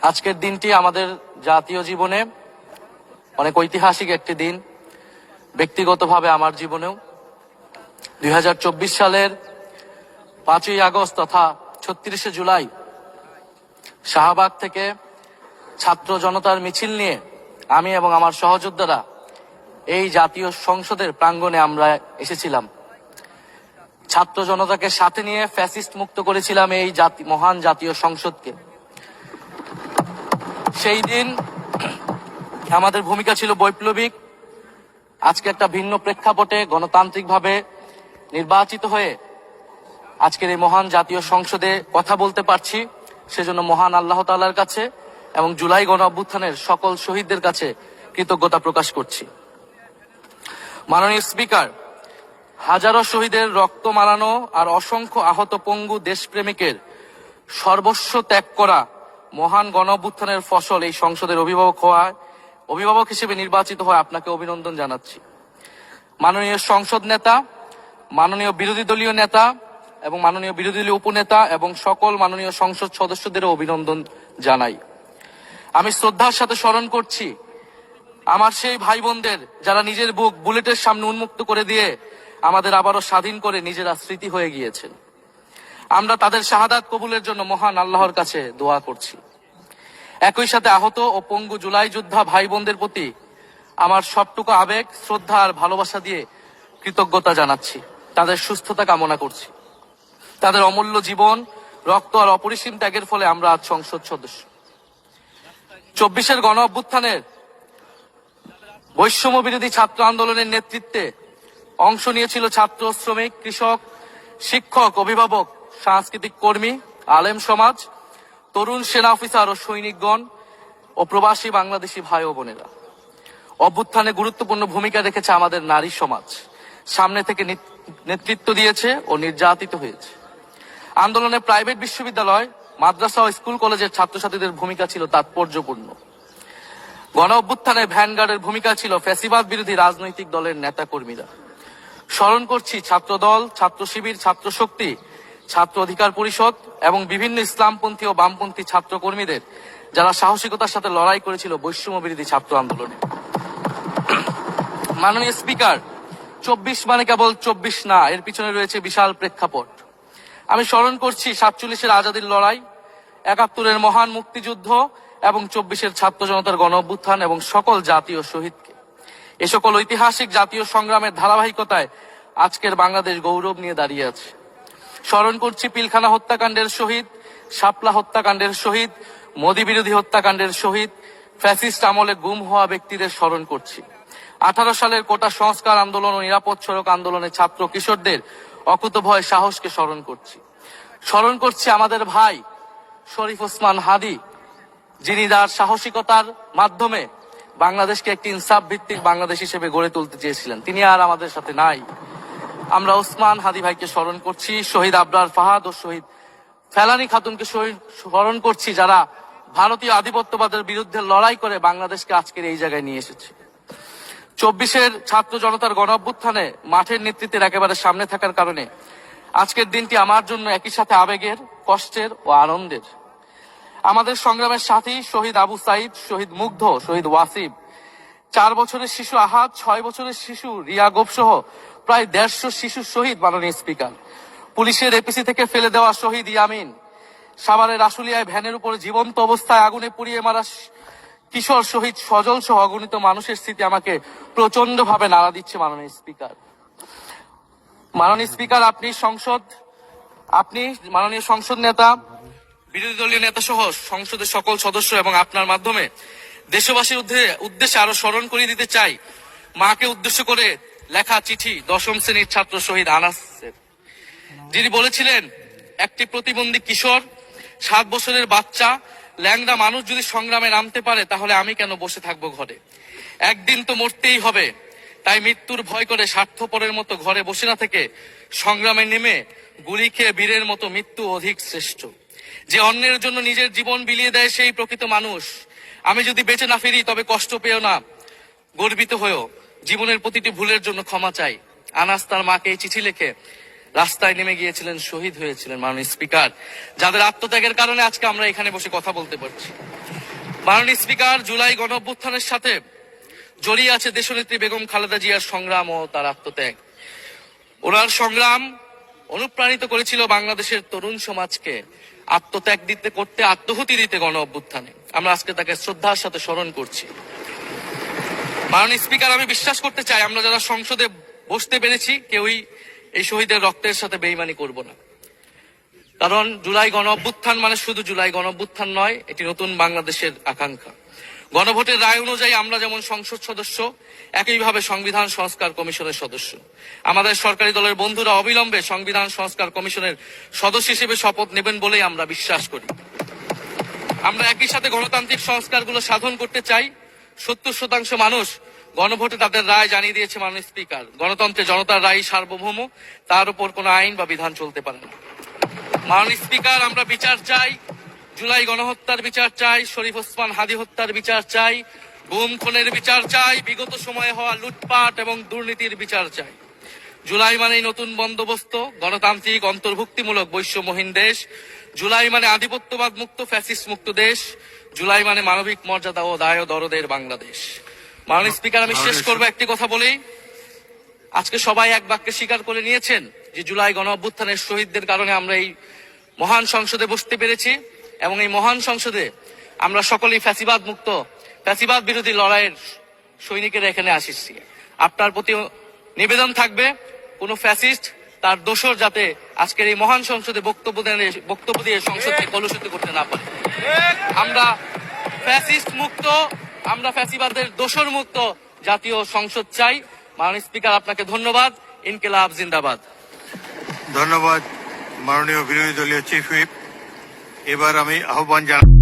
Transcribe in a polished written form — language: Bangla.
আজকের দিনটি আমাদের জাতীয় জীবনে অনেক ঐতিহাসিক একটি দিন, ব্যক্তিগতভাবে আমার জীবনেও। 2024 সালের 5ই আগস্ট তথা 36শে জুলাই শাহবাগ থেকে ছাত্র জনতার মিছিল নিয়ে আমি এবং আমার সহযোদ্ধারা এই জাতীয় সংসদের প্রাঙ্গণে আমরা এসেছিলাম। ছাত্র জনতাকে সাথে নিয়ে ফ্যাসিস্ট মুক্ত করেছিলাম এই মহান জাতীয় সংসদকে। সেই দিন আমাদের ভূমিকা ছিল বৈপ্লবিক। আজকে একটা ভিন্ন প্রেক্ষাপটে গণতান্ত্রিকভাবে নির্বাচিত হয়ে আজকের এই মহান জাতীয় সংসদে কথা বলতে পারছি, সেজন্য মহান আল্লাহ তাআলার কাছে এবং জুলাই গণ অভ্যুত্থানের সকল শহীদদের কাছে কৃতজ্ঞতা প্রকাশ করছি। মাননীয় স্পিকার, হাজারো শহীদের রক্ত মারানো আর অসংখ্য আহত পঙ্গু দেশপ্রেমিকের সর্বস্ব ত্যাগ করা মহান গণ অভ্যুত্থানের ফসল এই সংসদের অভিভাবক হিসেবে নির্বাচিত হয়ে আপনাকে অভিনন্দন জানাচ্ছি। মাননীয় সংসদ নেতা, মাননীয় বিরোধী দলীয় নেতা এবং মাননীয় বিরোধী দলীয় উপনেতা এবং সকল মাননীয় সংসদ সদস্যদেরও অভিনন্দন জানাই। আমি শ্রদ্ধার সাথে স্মরণ করছি আমার সেই ভাই বোনদের যারা নিজের বুক বুলেটের সামনে উন্মুক্ত করে দিয়ে আমাদের আবারও স্বাধীন করে নিজেরা স্মৃতি হয়ে গিয়েছেন। আমরা তাদের শাহাদাত কবুলের জন্য মহান আল্লাহর কাছে দোয়া করছি। একই সাথে আহত ও পঙ্গু জুলাই যোদ্ধা ভাই বোনদের প্রতি আমার সবটুকু আবেগ, শ্রদ্ধা আর ভালোবাসা দিয়ে কৃতজ্ঞতা জানাচ্ছি। তাদের সুস্থতা কামনা করছি। তাদের অমূল্য জীবন, রক্ত আর অপরিসীম ত্যাগের ফলে আমরা আজ সংসদ সদস্য। 24-এর গণ অভ্যুত্থানের বৈষম্য বিরোধী ছাত্র আন্দোলনের নেতৃত্বে অংশ নিয়েছিল ছাত্র, শ্রমিক, কৃষক, শিক্ষক, অভিভাবক, সাংস্কৃতিক কর্মী, আলেম সমাজ, তরুণ সেনা অফিসার ও সৈনিকগণ ও প্রবাসী বাংলাদেশি ভাই ও বোনেরা। অভ্যুত্থানে গুরুত্বপূর্ণ ভূমিকা রেখেছে আমাদের নারী সমাজ, সামনে থেকে নেতৃত্ব দিয়েছে ও নির্যাতিত হয়েছে। আন্দোলনে প্রাইভেট বিশ্ববিদ্যালয়, মাদ্রাসা ও স্কুল কলেজের ছাত্রছাত্রীদের ভূমিকা ছিল তাৎপর্যপূর্ণ। গণ অভ্যুত্থানে ভ্যানগার্ডের ভূমিকা ছিল ফ্যাসিবাদ বিরোধী রাজনৈতিক দলের নেতা কর্মীরা। স্মরণ করছি ছাত্র দল, ছাত্র শিবির, ছাত্র শক্তি, ছাত্র অধিকার পরিষদ এবং বিভিন্ন ইসলামপন্থী ও বামপন্থী ছাত্র কর্মীদের যারা সাহসিকতার সাথে লড়াই করেছিল বৈষম্য বিরোধী ছাত্র আন্দোলনে। মাননীয় স্পিকার, 24 মানে কেবল 24 না, এর পিছনে রয়েছে বিশাল প্রেক্ষাপট। আমি স্মরণ করছি 47-এর আজাদীর লড়াই, 71-এর মহান মুক্তিযুদ্ধ এবং 24-এর ছাত্র জনতার গণ অভ্যুত্থান এবং সকল জাতীয় শহীদকে। এ সকল ঐতিহাসিক জাতীয় সংগ্রামের ধারাবাহিকতায় আজকের বাংলাদেশ গৌরব নিয়ে দাঁড়িয়ে আছে। স্মরণ করছি পিলখানা হত্যাকাণ্ডের শহীদ, শাপলা হত্যাকাণ্ডের শহীদ, মোদী বিরোধী হত্যাকাণ্ডের শহীদ, ফ্যাসিস্ট আমলে গুম হওয়া ব্যক্তিদের স্মরণ করছি। 18 সালের কোটা সংস্কার আন্দোলন ও নিরাপদ সড়ক আন্দোলনে ছাত্র কিশোরদের অকুতোভয় সাহসকে স্মরণ করছি। স্মরণ করছি আমাদের ভাই শরীফ ওসমান হাদী, যিনি তার সাহসিকতার মাধ্যমে বাংলাদেশকে একটি ইনসাফ ভিত্তিক বাংলাদেশ হিসেবে গড়ে তুলতে চেয়েছিলেন। তিনি আর আমাদের সাথে নাই। আমরা ওসমান হাদী ভাইকে স্মরণ করছি। শহীদ আবরার ফাহাদ ও শহীদ ফেলানী খাতুনকে স্মরণ করছি, যারা ভারতীয় আধিপত্যবাদের বিরুদ্ধে লড়াই করে বাংলাদেশকে আজকের এই জায়গায় নিয়ে এসেছে। 24-এর ছাত্র জনতার গণ অভ্যুত্থানে মাঠের নেতৃত্বের একেবারে সামনে থাকার কারণে আজকের দিনটি আমার জন্য একই সাথে আবেগের, কষ্টের ও আনন্দের। আমাদের সংগ্রামের সাথী শহীদ আবু সাইদ, শহীদ মুগ্ধ, শহীদ ওয়াসিব, 4 বছরের শিশু আহাদ, 6 বছরের শিশু রিয়া গোপ সহ প্রায় 150 শিশু শহীদ। মাননীয় স্পিকার, পুলিশের এপিসি থেকে ফেলে দেওয়া শহীদ ইয়ামিন, সাভারের আশুলিয়ায় ভ্যানের উপরে জীবন্ত অবস্থায় আগুনে পুড়িয়ে মারা কিশোর শহীদ সজল সহ অগণিত মানুষের স্মৃতি আমাকে প্রচন্ড ভাবে নাড়া দিচ্ছে। মাননীয় স্পিকার, আপনি মাননীয় সংসদ নেতা, বিরোধী দলীয় নেতা সহ সংসদের সকল সদস্য এবং আপনার মাধ্যমে দেশবাসীর উদ্দেশ্যে আরো স্মরণ করিয়ে দিতে চাই মাকে উদ্দেশ্য করে লেখা চিঠি 10ম শ্রেণীর ছাত্র শহীদ আনাসের, যিনি বলেছিলেন, একটি প্রতিবন্ধী কিশোর, 7 বছরের বাচ্চা, ল্যাংড়া মানুষ যদি সংগ্রামে নামতে পারে তাহলে আমি কেন বসে থাকবো ঘরে? একদিন তো মরতেই হবে, তাই মৃত্যুর ভয় করে স্বার্থপরের মতো ঘরে বসে না থেকে সংগ্রামে নেমে গুলি খেয়ে বীরের মতো মৃত্যু অধিক শ্রেষ্ঠ। যে অন্যের জন্য নিজের জীবন বিলিয়ে দেয় সেই প্রকৃত মানুষ। আমি যদি বেঁচে না ফিরি তবে কষ্ট পেও না, গর্বিত হয়েও জীবনের প্রতিটি ভুলের জন্য ক্ষমা চাই। আনাস তার মাকে এই চিঠি লিখে রাস্তায় নেমে গিয়েছিলেন, শহীদ হয়েছিলেন। মাননীয় স্পিকার, যাদের আত্মত্যাগের কারণে আজকে আমরা এখানে বসে কথা বলতে পারছি। মাননীয় স্পিকার, জুলাই গণঅভ্যুত্থানের সাথে জড়িয়ে আছে দেশনেত্রী বেগম খালেদা জিয়ার সংগ্রাম ও তার আত্মত্যাগ। ওনার সংগ্রাম অনুপ্রাণিত করেছিল বাংলাদেশের তরুণ সমাজকে আত্মত্যাগ করতে, আত্মহুতি দিতে গণ অভ্যুত্থানে। আমরা আজকে তাকে শ্রদ্ধার সাথে স্মরণ করছি। মাননীয় স্পিকার, আমি বিশ্বাস করতে চাই আমরা যারা সংসদে বসতে পেরেছি কেউই এই শহীদের রক্তের সাথে বেইমানি করব না। কারণ জুলাই গণ অভ্যুত্থান মানে শুধু জুলাই গণ অভ্যুত্থান নয়, এটি নতুন বাংলাদেশের আকাঙ্ক্ষা। গণভোটের রায় অনুযায়ী আমরা যেমন সংসদ সদস্য, একইভাবে সংবিধান সংস্কার কমিশনের সদস্য। আমাদের সরকারি দলের বন্ধুরা অবিলম্বে সংবিধান সংস্কার কমিশনের সদস্য হিসেবে শপথ নেবেন বলেই আমরা বিশ্বাস করি। আমরা একই সাথে গণতান্ত্রিক সংস্কারগুলো সাধন করতে চাই। 70% মানুষ গণভোটে তাদের রায় জানিয়ে দিয়েছে মাননীয় স্পিকার। গণতন্ত্রে জনতার রায় সার্বভৌম, তার উপর কোনো আইন বা বিধান চলতে পারে না। মাননীয় স্পিকার, আমরা বিচার চাই, জুলাই গণহত্যার বিচার চাই, শরীফ ওসমান হাদি হত্যার বিচার চাই, গুম খুনের বিচার চাই, বিগত সময়ে হওয়া লুটপাট এবং দুর্নীতির বিচার চাই। জুলাই মানেই নতুন বন্দোবস্ত, গণতান্ত্রিক অন্তর্ভুক্তিমূলক বৈষম্যহীন দেশ। জুলাই মানে আধিপত্যবাদ মুক্ত, ফ্যাসিস্ট মুক্ত দেশ। জুলাই মানে মানবিক মর্যাদা ও দায় ও দরদের বাংলাদেশ। মাননীয় স্পিকার, আমি শেষ করবো একটি কথা বলেই। আজকে সবাই এক বাক্যে স্বীকার করে নিয়েছেন যে জুলাই গণ অভ্যুত্থানের শহীদদের কারণে আমরা এই মহান সংসদে বসতে পেরেছি এবং এই মহান সংসদে আমরা সকলেই ফ্যাসিবাদ মুক্ত, ফ্যাসিবাদ বিরোধী লড়াইয়ের সৈনিকেরা এখানে আসিছি। আপনার প্রতি নিবেদন থাকবে কোন ফ্যাসিস্ট তার দোসর যাতে আজকের এই মহান সংসদে বক্তব্য দিয়ে সংসদকে কলুষিত করতে না পারে। আমরা ফ্যাসিস্ট মুক্ত, আমরা ফ্যাসিবাদের দোসর মুক্ত জাতীয় সংসদ চাই। মাননীয় স্পিকার, আপনাকে ধন্যবাদ। ইনকিলাব জিন্দাবাদ। ধন্যবাদ মাননীয় বিরোধী দলীয় চিফ হুইপ। এবার আমি আহ্বান জানাই